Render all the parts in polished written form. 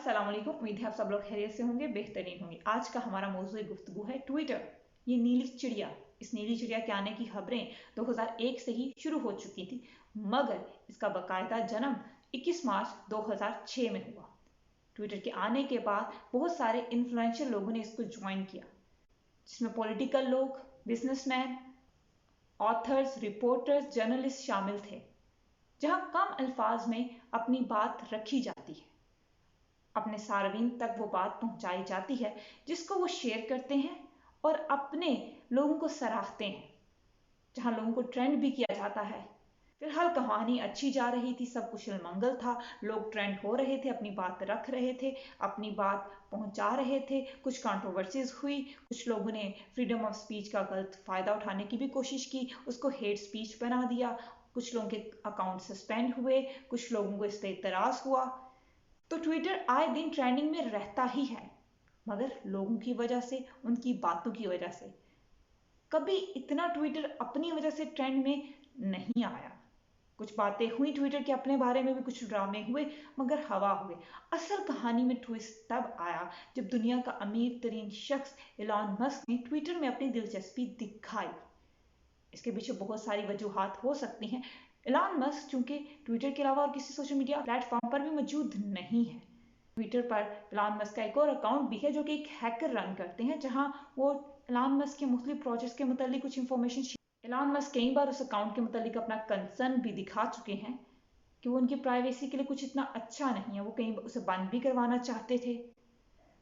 अस्सलाम वालेकुम। उम्मीद है आप सब लोग खैरियत से होंगे, बेहतरीन होंगे। आज का हमारा मौजूद गुफ्तगू है ट्विटर, ये नीली चिड़िया। इस नीली चिड़िया के आने की खबरें 2001 से ही शुरू हो चुकी थी, मगर इसका बाकायदा जन्म 21 मार्च 2006 में हुआ। ट्विटर के आने के बाद बहुत सारे इन्फ्लुएंशियल लोगों ने इसको ज्वाइन किया, जिसमें पॉलिटिकल लोग, बिजनेसमैन, ऑथर्स, रिपोर्टर्स, जर्नलिस्ट शामिल थे। जहां कम अल्फाज में अपनी बात रखी जाती है, अपने सार्वजनिक तक वो बात पहुंचाई जाती है जिसको वो शेयर करते हैं और अपने लोगों को सराहते हैं, जहां लोगों को ट्रेंड भी किया जाता है। फिलहाल कहानी अच्छी जा रही थी, सब कुशल मंगल था, लोग ट्रेंड हो रहे थे, अपनी बात रख रहे थे, अपनी बात पहुंचा रहे थे। कुछ कंट्रोवर्सीज हुई, कुछ लोगों ने फ्रीडम ऑफ स्पीच का गलत फायदा उठाने की भी कोशिश की, उसको हेट स्पीच बना दिया। कुछ लोगों के अकाउंट सस्पेंड हुए, कुछ लोगों को इस पर इतराज हुआ। तो ट्विटर आए दिन ट्रेंडिंग में रहता ही है, मगर लोगों की वजह से, उनकी बातों की वजह से। कभी इतना ट्विटर अपनी वजह से ट्रेंड में नहीं आया। कुछ बातें हुई ट्विटर के अपने बारे में भी, कुछ ड्रामे हुए, मगर हवा हुए। असल कहानी में ट्विस्ट तब आया जब दुनिया का अमीर तरीन शख्स एलन मस्क ने ट्विटर में अपनी दिलचस्पी दिखाई। इसके पीछे बहुत सारी वजूहात हो सकती हैं। एलन मस्क चूंकि ट्विटर के अलावा और किसी सोशल मीडिया प्लेटफॉर्म पर भी मौजूद नहीं है। ट्विटर पर एलन मस्क का एक और अकाउंट भी है जो कि एक हैकर रन करते हैं, जहां वो एलन मस्क के मुख्तलिफ प्रोजेक्ट्स के मुतालिक कुछ इंफॉर्मेशन। एलन मस्क कई बार उस अकाउंट के मुतालिक अपना कंसर्न भी दिखा चुके हैं कि वो उनकी प्राइवेसी के लिए कुछ इतना अच्छा नहीं है, वो कहीं उसे बंद भी करवाना चाहते थे।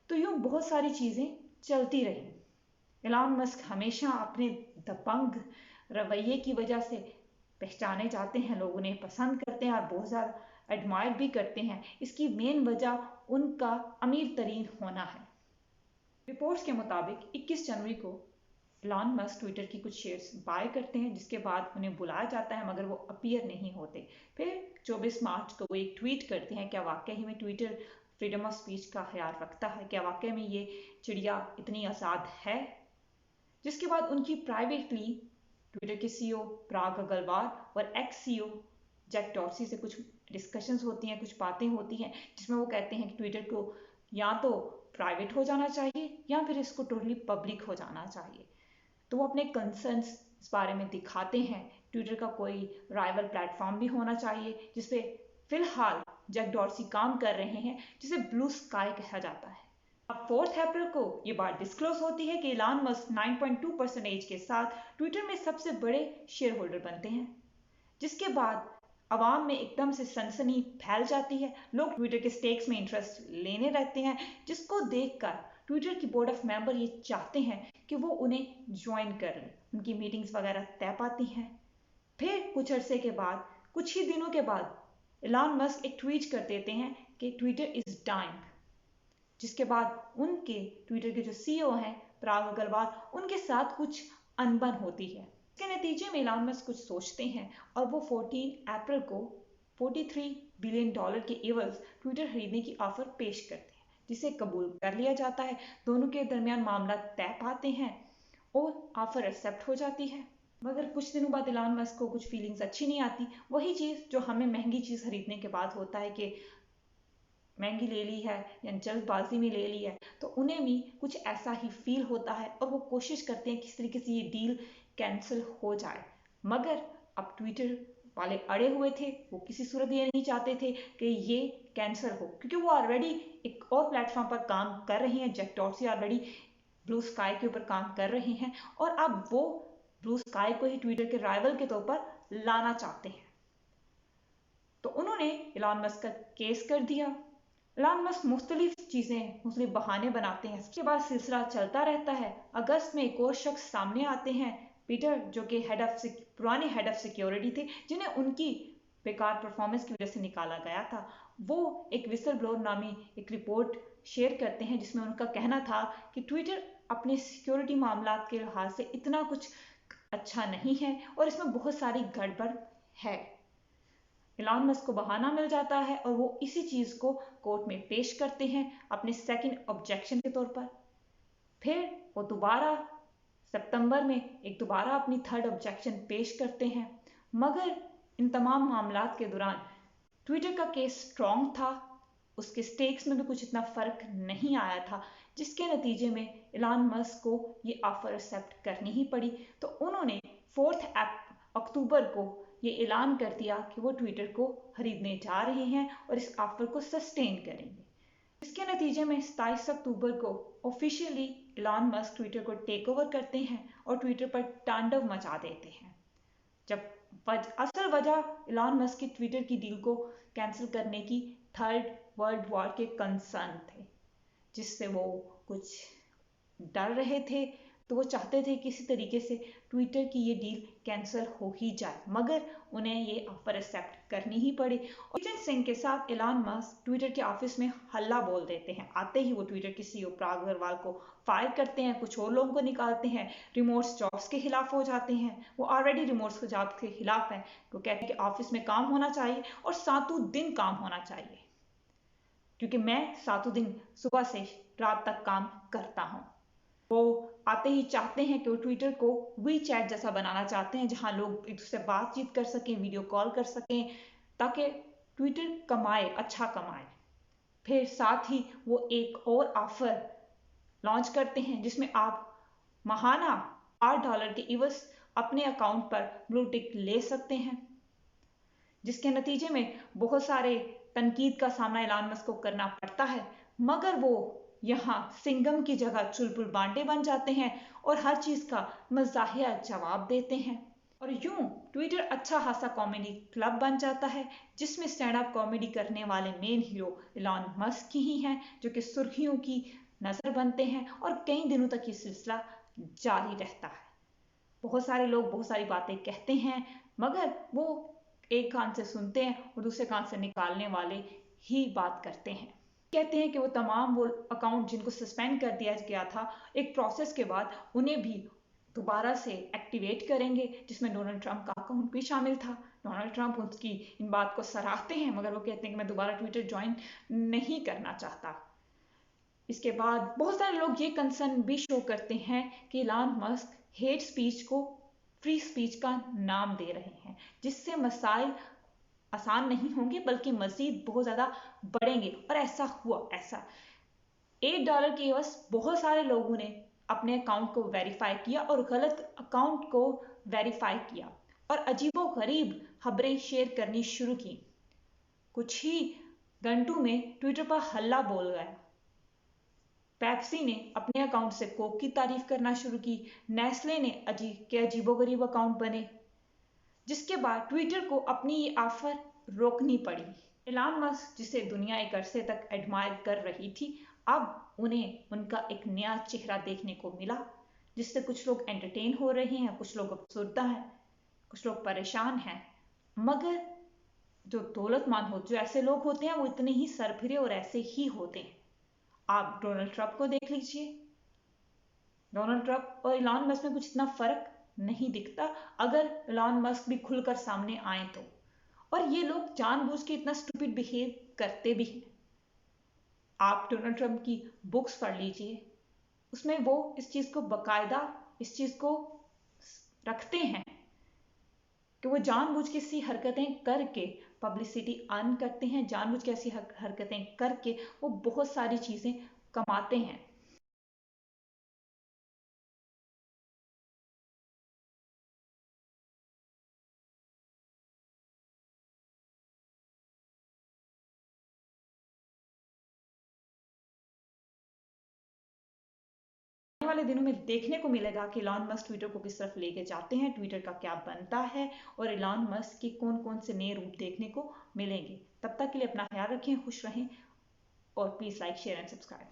तो यूं बहुत सारी चीजें चलती रही। एलन मस्क हमेशा अपने दबंग रवैये की वजह से पहचाने जाते हैं, लोग उन्हें पसंद करते हैं और बहुत ज़्यादा एडमायर भी करते हैं। इसकी मेन वजह उनका अमीर तरीन होना है। रिपोर्ट्स के मुताबिक 21 जनवरी को एलन मस्क ट्विटर की कुछ शेयर्स बाय करते हैं, जिसके बाद उन्हें बुलाया जाता है, मगर वो अपीयर नहीं होते। फिर 24 मार्च को वो एक ट्वीट करते हैं, क्या वाकई ही में ट्विटर फ्रीडम ऑफ स्पीच का ख्याल रखता है, क्या वाकई में ये चिड़िया इतनी आज़ाद है। जिसके बाद उनकी प्राइवेटली ट्विटर के सीईओ पराग अग्रवाल और एक्स सीईओ जैक डॉर्सी से कुछ डिस्कशंस होती हैं, कुछ बातें होती हैं, जिसमें वो कहते हैं कि ट्विटर को या तो प्राइवेट हो जाना चाहिए या फिर इसको टोटली पब्लिक हो जाना चाहिए। तो वो अपने कंसर्न्स इस बारे में दिखाते हैं। ट्विटर का कोई राइवल प्लेटफॉर्म भी होना चाहिए, जिसपे फिलहाल जैक डॉर्सी काम कर रहे हैं, जिसे ब्लू स्काई कहा जाता है। अब 4 अप्रैल को ये बात डिस्क्लोज होती है कि एलन मस्क 9.2% के साथ ट्विटर में सबसे बड़े शेयर होल्डर बनते हैं, जिसके बाद अवाम में एकदम से सनसनी फैल जाती है। लोग ट्विटर के स्टेक्स में इंटरेस्ट लेने लगते हैं, जिसको देखकर ट्विटर की बोर्ड ऑफ मेंबर ये चाहते हैं कि वो उन्हें ज्वाइन कर लें। उनकी मीटिंग्स वगैरह तय पाती हैं। फिर कुछ अरसे के बाद, कुछ ही दिनों के बाद, एलन मस्क एक ट्वीट कर देते हैं कि ट्विटर इज डाइंग, जिसके बाद उनके ट्विटर के जो सीईओ हैं पराग अग्रवाल, उनके साथ कुछ अनबन होती है। इसके नतीजे में एलन मस्क कुछ सोचते हैं और वो 14 अप्रैल को $43 बिलियन के एवज ट्विटर खरीदने की ऑफर पेश करते हैं, जिसे कबूल कर लिया जाता है। दोनों के दरमियान मामला तय पाते हैं और ऑफर एक्सेप्ट हो जाती है। मगर कुछ दिनों बाद एलन मस्क को कुछ फीलिंग्स अच्छी नहीं आती। वही चीज़ जो हमें महंगी चीज़ खरीदने के बाद होता है कि महंगी ले ली है या जल्दबाजी में ले ली है, तो उन्हें भी कुछ ऐसा ही फील होता है और वो कोशिश करते हैं किस तरीके से ये डील कैंसिल हो जाए। मगर अब ट्विटर वाले अड़े हुए थे, वो किसी सूरत ये नहीं चाहते थे कि ये कैंसिल हो, क्योंकि वो ऑलरेडी एक और प्लेटफॉर्म पर काम कर रहे हैं। Jack Dorsey already Bluesky के ऊपर काम कर रहे हैं और अब वो ब्लू स्काई को ही ट्विटर के राइवल के तौर पर लाना चाहते हैं। तो उन्होंने एलन मस्क का केस कर दिया। एलन मस्क मुख्तलिफ चीज़ें, मुख्तलिफ बहाने बनाते हैं। इसके बाद सिलसिला चलता रहता है। अगस्त में एक और शख्स सामने आते हैं, पीटर, जो कि पुराने हेड ऑफ सिक्योरिटी थे, जिन्हें उनकी बेकार परफॉर्मेंस की वजह से निकाला गया था। वो एक विसल ब्लोअर नामी एक रिपोर्ट शेयर करते हैं, जिसमें उनका कहना था कि ट्विटर अपने सिक्योरिटी मामलात के लिहाज से इतना कुछ अच्छा नहीं है और इसमें बहुत सारी गड़बड़ है। एलन मस्क को बहाना मिल जाता है और वो इसी चीज़ को कोर्ट में पेश करते हैं अपने सेकंड ऑब्जेक्शन के तौर पर। फिर वो दोबारा सितंबर में दोबारा अपनी थर्ड ऑब्जेक्शन पेश करते हैं। मगर इन तमाम मामलात के दौरान ट्विटर का केस स्ट्रॉन्ग था उसके स्टेक्स में भी कुछ इतना फर्क नहीं आया था, जिसके नतीजे में इलॉन मस्क को ये ऑफर एक्सेप्ट करनी ही पड़ी। तो उन्होंने 4 अक्टूबर को ये ऐलान कर दिया कि वो ट्विटर को खरीदने जा रहे हैं और इस ऑफर को सस्टेन करेंगे। इसके नतीजे में 27 अक्टूबर को ऑफिशियली इलॉन मस्क ट्विटर को टेक ओवर करते हैं और ट्विटर पर तांडव मचा देते हैं। जब असल वजह इलॉन मस्क की ट्विटर की डील को कैंसिल करने की थर्ड वर्ल्ड वॉर के कंसर्न थे, जिससे वो कुछ डर रहे थे। तो वो चाहते थे किसी तरीके से ट्विटर की ये डील कैंसिल हो ही जाए, मगर उन्हें ये ऑफर एक्सेप्ट करनी ही पड़ी। जितेंद्र सिंह के साथ इलॉन मस्क ट्विटर के ऑफिस में हल्ला बोल देते हैं। आते ही वो ट्विटर के सीईओ पराग अग्रवाल को फायर करते हैं, कुछ और लोगों को निकालते हैं, रिमोट जॉब्स के खिलाफ हो जाते हैं। वो ऑलरेडी रिमोट जॉब्स के खिलाफ है। वो कहते हैं कि ऑफिस में काम होना चाहिए और 7 दिन काम होना चाहिए, क्योंकि मैं 7 दिन सुबह से रात तक काम करता हूँ। वो आते ही चाहते हैं कि वो ट्विटर को वी चैट जैसा बनाना चाहते हैं, जहां लोग एक दूसरे से बातचीत कर सकें, वीडियो कॉल कर सकें, ताकि ट्विटर कमाए, अच्छा कमाए। फिर साथ ही वो एक और ऑफर लॉन्च करते हैं, जिसमें आप महाना $8 के इवज अपने अकाउंट पर ब्लू टिक ले सकते हैं, जिसके नतीजे में बहुत सारे तनकीद का सामना इलॉन मस्क को करना पड़ता है। मगर वो यहाँ सिंघम की जगह चुलबुल बांटे बन जाते हैं और हर चीज का मजाहिया जवाब देते हैं। और यूं ट्विटर अच्छा खासा कॉमेडी क्लब बन जाता है, जिसमें स्टैंड अप कॉमेडी करने वाले मेन हीरो इलॉन मस्क ही हैं, जो कि सुर्खियों की नजर बनते हैं और कई दिनों तक ये सिलसिला जारी रहता है। बहुत सारे लोग बहुत सारी बातें कहते हैं, मगर वो एक कान से सुनते हैं और दूसरे कान से निकालने वाले ही बात करते हैं। कहते हैं कि वो तमाम वो अकाउंट जिनको सस्पेंड कर दिया गया था, एक प्रोसेस के बाद उन्हें भी दोबारा से एक्टिवेट करेंगे, जिसमें डोनाल्ड ट्रंप का अकाउंट भी शामिल था। डोनाल्ड ट्रंप उसकी इन बात को सराहते हैं, मगर वो कहते हैं कि मैं दोबारा ट्विटर ज्वाइन नहीं करना चाहता। इसके बाद बहुत सारे लोग ये कंसर्न भी शो करते हैं कि इलॉन मस्क हेट स्पीच को फ्री स्पीच का नाम दे रहे हैं, जिससे मसाइल आसान नहीं होंगे बल्कि मजीद बहुत ज्यादा बढ़ेंगे। और ऐसा हुआ। ऐसा $8 के एवज बहुत सारे लोगों ने अपने अकाउंट को वेरीफाई किया और गलत अकाउंट को वेरीफाई किया और अजीबो गरीब खबरें शेयर करनी शुरू की। कुछ ही घंटों में ट्विटर पर हल्ला बोल गया। पेप्सी ने अपने अकाउंट से कोक की तारीफ करना शुरू की। नेस्ले ने अजीबोगरीब अकाउंट बने, जिसके बाद ट्विटर को अपनी ये ऑफर रोकनी पड़ी। इलॉन मस्क, जिसे दुनिया एक अरसे तक एडमायर कर रही थी, अब उन्हें उनका एक नया चेहरा देखने को मिला, जिससे कुछ लोग एंटरटेन हो रहे हैं, कुछ लोग अफसरदा हैं, कुछ लोग परेशान हैं। मगर जो दौलतमंद हो, जो ऐसे लोग होते हैं, वो इतने ही सरफिरे और ऐसे ही होते हैं। आप डोनाल्ड ट्रंप को देख लीजिए। डोनाल्ड ट्रंप और इलॉन मस्क में कुछ इतना फर्क नहीं दिखता, अगर इलॉन मस्क भी खुलकर सामने आए तो। और ये लोग जानबूझ के इतना स्टूपिड बिहेव करते भी हैं। आप डोनाल्ड ट्रंप की बुक्स पढ़ लीजिए, उसमें वो इस चीज को बकायदा इस चीज को रखते हैं कि वो जानबूझ के ऐसी हरकतें करके पब्लिसिटी अर्न करते हैं, जानबूझ के ऐसी हरकतें करके वो बहुत सारी चीजें कमाते हैं। आने वाले दिनों में देखने को मिलेगा कि इलॉन मस्क ट्विटर को किस तरफ लेके जाते हैं, ट्विटर का क्या बनता है और इलॉन मस्क के कौन कौन से नए रूप देखने को मिलेंगे। तब तक के लिए अपना ख्याल रखें, खुश रहें और please like share and subscribe.